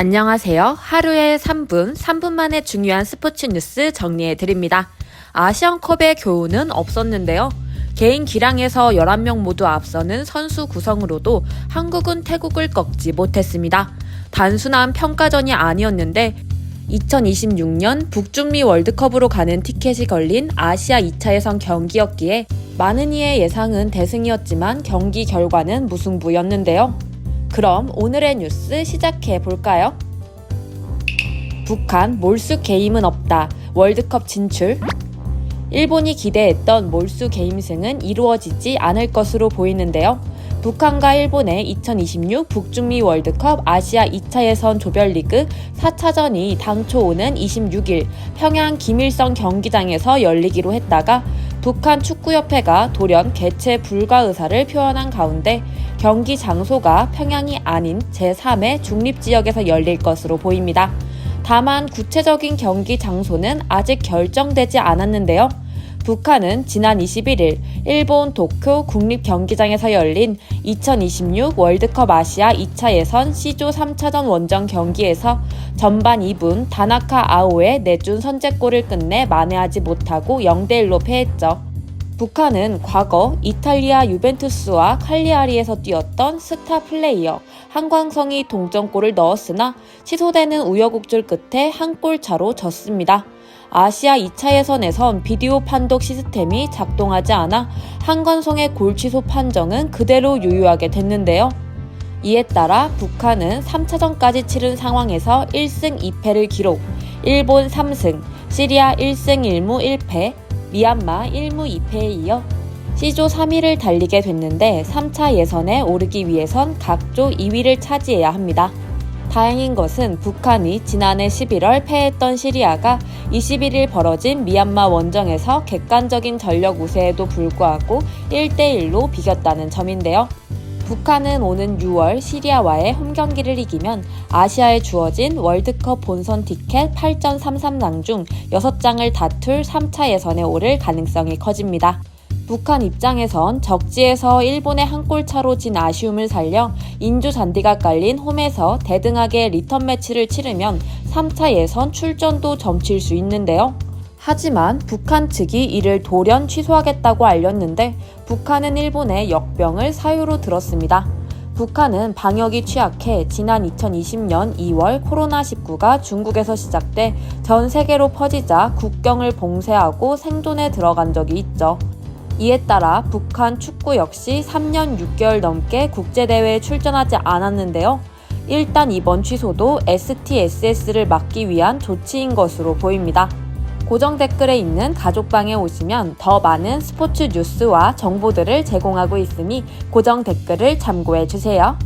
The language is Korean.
안녕하세요. 하루에 3분 만에 중요한 스포츠 뉴스 정리해 드립니다. 아시안컵의 교훈은 없었는데요. 개인 기량에서 11명 모두 앞서는 선수 구성으로도 한국은 태국을 꺾지 못했습니다. 단순한 평가전이 아니었는데 2026년 북중미 월드컵으로 가는 티켓이 걸린 아시아 2차 예선 경기였기에 많은 이의 예상은 대승이었지만 경기 결과는 무승부였는데요. 그럼 오늘의 뉴스 시작해 볼까요? 북한 몰수 게임은 없다. 월드컵 진출. 일본이 기대했던 몰수 게임승은 이루어지지 않을 것으로 보이는데요. 북한과 일본의 2026 북중미 월드컵 아시아 2차 예선 조별리그 4차전이 당초 오는 26일 평양 김일성 경기장에서 열리기로 했다가 북한 축구협회가 돌연 개최 불가 의사를 표현한 가운데 경기 장소가 평양이 아닌 제3의 중립지역에서 열릴 것으로 보입니다. 다만 구체적인 경기 장소는 아직 결정되지 않았는데요. 북한은 지난 21일 일본 도쿄 국립경기장에서 열린 2026 월드컵 아시아 2차 예선 C조 3차전 원정 경기에서 전반 2분 다나카 아오의 내준 선제골을 끝내 만회하지 못하고 0대1로 패했죠. 북한은 과거 이탈리아 유벤투스와 칼리아리에서 뛰었던 스타 플레이어 한광성이 동점골을 넣었으나 취소되는 우여곡절 끝에 한 골 차로 졌습니다. 아시아 2차 예선에선 비디오 판독 시스템이 작동하지 않아 한광성의 골 취소 판정은 그대로 유효하게 됐는데요. 이에 따라 북한은 3차전까지 치른 상황에서 1승 2패를 기록, 일본 3승, 시리아 1승 1무 1패, 미얀마 1무 2패에 이어 C조 3위를 달리게 됐는데 3차 예선에 오르기 위해선 각조 2위를 차지해야 합니다. 다행인 것은 북한이 지난해 11월 패했던 시리아가 21일 벌어진 미얀마 원정에서 객관적인 전력 우세에도 불구하고 1대1로 비겼다는 점인데요. 북한은 오는 6월 시리아와의 홈경기를 이기면 아시아에 주어진 월드컵 본선 티켓 8.33장 중 6장을 다툴 3차 예선에 오를 가능성이 커집니다. 북한 입장에선 적지에서 일본의 한 골 차로 진 아쉬움을 살려 인조 잔디가 깔린 홈에서 대등하게 리턴 매치를 치르면 3차 예선 출전도 점칠 수 있는데요. 하지만 북한 측이 이를 돌연 취소하겠다고 알렸는데 북한은 일본의 역병을 사유로 들었습니다. 북한은 방역이 취약해 지난 2020년 2월 코로나19가 중국에서 시작돼 전 세계로 퍼지자 국경을 봉쇄하고 생존에 들어간 적이 있죠. 이에 따라 북한 축구 역시 3년 6개월 넘게 국제대회에 출전하지 않았는데요. 일단 이번 취소도 STSS를 막기 위한 조치인 것으로 보입니다. 고정 댓글에 있는 가족방에 오시면 더 많은 스포츠 뉴스와 정보들을 제공하고 있으니 고정 댓글을 참고해 주세요.